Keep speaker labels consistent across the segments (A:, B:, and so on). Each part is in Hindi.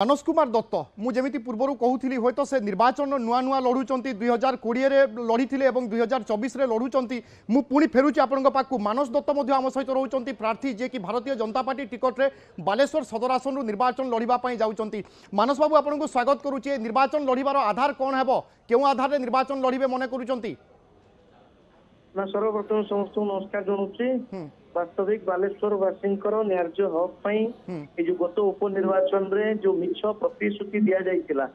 A: मानस कुमार दत्त मुझे पूर्वर कहूली हे तो से निर्वाचन नुआ नुआ लड़ुंट 2020 लड़ी 2024 लड़ुंट मुझे फेरुची आपण पाक मानस दत्त आम सहित रोच प्रार्थी जे कि भारतीय जनता पार्टी टिकट रे बालेश्वर सदर आसन निर्वाचन लड़ाई जाऊँच मानस बाबू आपको स्वागत करुचे। निर्वाचन लड़ार आधार कौन है क्यों आधार निर्वाचन लड़े मन कर
B: सर्वप्रथम समस्त नमस्कार जनाऊँ। वास्तविक बालेश्वर वासी न्याय्य हक जो गत उपनिर्वाचन रे जो मिछ प्रतिश्रुति दि जाइतिला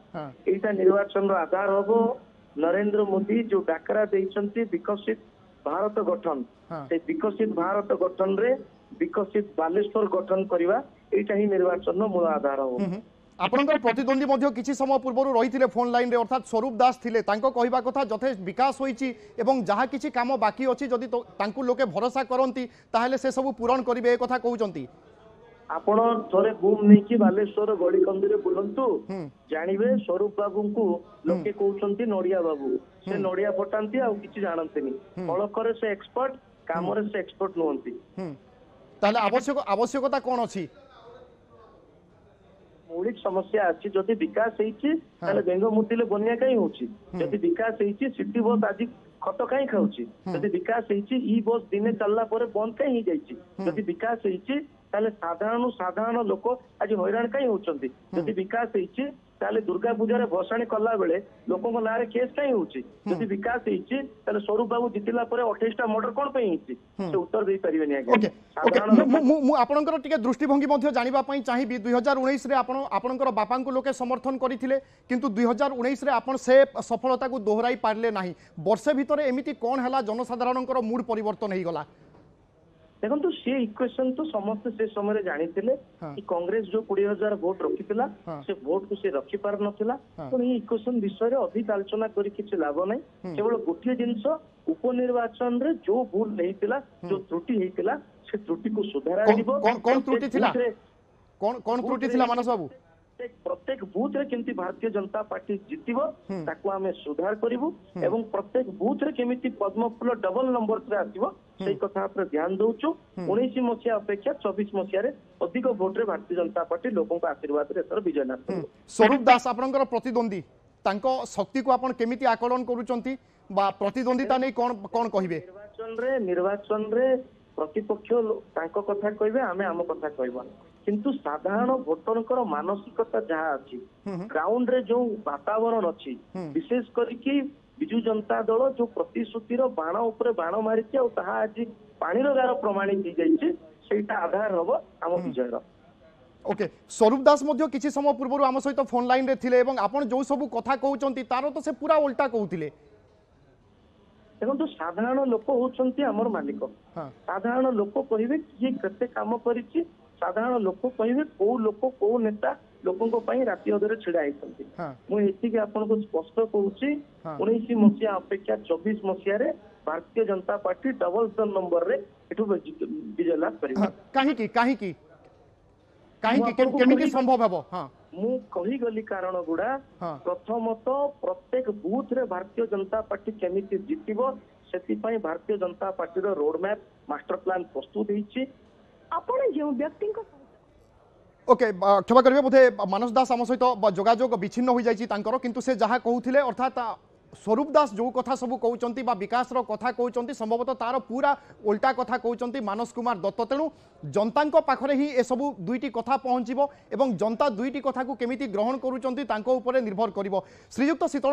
B: एटा निर्वाचन आधार हम नरेंद्र मोदी जो डाकरा देइछंती विकसित भारत गठन से विकसित भारत गठन रे विकसित बालेश्वर गठन करवा एटा ही निर्वाचन मूल आधार हम।
A: आपणकर प्रतिद्वंदी मध्य किछि समय पूर्व रही फोन लाइन रे अर्थात स्वरूप दास थिले तांको कहवा कथा यथेष्ट विकास होईची एवं जहाँ किछि काम बाकी अछि जदि तांकु लोके भरोसा करंती ताहेले से सब पूरण करिवे ए कथा कहउचंती।
B: आपण थोरे घूम नहीं कि बालेश्वर गड़ी कंदी रे बुलंतु जानिबे स्वरूप बाबू को लोके कहउचंती नोडिया बाबू से नोडिया फटांती आ किछि जानंतीनी फल करे से एक्सपर्ट काम रे से एक्सपर्ट नहंती
A: ताहेले आवश्यकता कोन अछि
B: मौलिक समस्या अच्छी जदि विकास बेंग मुतिले बनिया कहीं होची जदि विकास सिटी बस आज खत कहीं खाऊची जदि विकास ई बस दिने चलला परे बंद कहीं जाइची जदि विकास साधारण साधारण लोक आज हैरान कहीं होचंती जदि विकास ताले दुर्गा पूजा रे भसाणी कला बेले लोकों ना रे केस कहीं होची जदि विकास ताले स्वरूप बाबू जितिला परे 28टा मर्डर कोन पे हिची से उत्तर दे परिबेनी आगे
A: साधारण मु आपनकर टिके दृष्टिभंगी मध्ये जानिबा पई चाहिबी 2019 रे आपनकर बापा को लोके समर्थन करिथिले किंतु 2019 रे आपन से सफलता को दोहराई पारले नाही वर्षे भितरे एमिति कोन हला जनसाधारणकर मूड परिवर्तन हेई गला
B: देखो सी इक्वेशन तो समस्त से समय जानी कि कांग्रेस जो 20,000 वोट रखी से वोट को से रखी पार नथिला तो ये इक्वेशन विषय रे अधिक आलोचना करी किछ लाभ नै केवल गोटे जिंस उपनिर्वाचन रे जो भूल नहितिला जो त्रुटि हेतिला से त्रुटि को सुधारा दिबो
A: कोन त्रुटि थिला कोन त्रुटि थिला मानस बाबू
B: प्रत्येक बूथ रे केमती भारतीय जनता पार्टी जितिबो ताको आमे सुधार करिवु एवं प्रत्येक बूथ रे केमिति पद्म फूल डबल नंबर रे आसीबो सेही कथा पर ध्यान दउछु 19 मसिया अपेक्षा 24 मसिया रे अधिक वोट रे भारतीय जनता पार्टी लोकों का आशीर्वाद रे एतर विजय लाभ करबो।
A: स्वरूप दास आपनकर प्रतिद्वंदी तांको शक्ति को आपण केमिति आकलन करूचंती बा प्रतिद्वंदिता नै कोन कहिबे
B: निर्वाचन रे प्रतिपक्ष तांको कथा कहबे आमे आम कथा कहबा किंतु साधारण भोटर मानसिकता जहाँ अच्छी ग्राउंड रे जो वातावरण अच्छी विशेष करके विजु जनता दल जो प्रतिश्रुतिर बाण उपरे बाण मारी आज पानीर गार प्रमाणित हो जाइए आधार हम आम विजय।
A: ओके स्वरूप दास मध्य किछि समय पूर्व आम सहित फोन लाइन रे थिले एवं आपण जो सब कथा कहउचंती तारो तो से पूरा उल्टा कहउथिले
B: देखो साधारण लोक होचंती हमर मालिक साधारण लोक कहिबे कि केते काम करिछि साधारण लोक कहिबे को लोक को नेता लोकों राति अधरे छिड़ा होती मुझे आपको स्पष्ट कहूँ 19 मसीहा अपेक्षा 24 मसीह Bharatiya Janata party double number रे विजय लाभ कर
A: संभव हे
B: मु कही गली कारण गुड़ा प्रथमत प्रत्येक बूथ रे भारतीय जनता पार्टी केमिति जितिबो सेति पई भारतीय जनता पार्टी रो रोड मैप मास्टर प्लान प्रस्तुत होईछि आपण जो व्यक्ति
A: ओके क्षमा करेंगे बोधे मानस दास आम सहित जोगाजोग विच्छिन्न हो जाइए किंतु से जहाँ कहते अर्थात स्वरूप दास जो कथा सब कहते विकास कथा कहते संभवतः तार पूरा उल्टा कथा कहते मानस कुमार दत्त तेणु जनता पाखरे ही ए सबू दुईटी कथा पहुँचो एवं जनता दुईटी कथा को केमिति ग्रहण करुँच निर्भर कर श्रीयुक्त शीतल।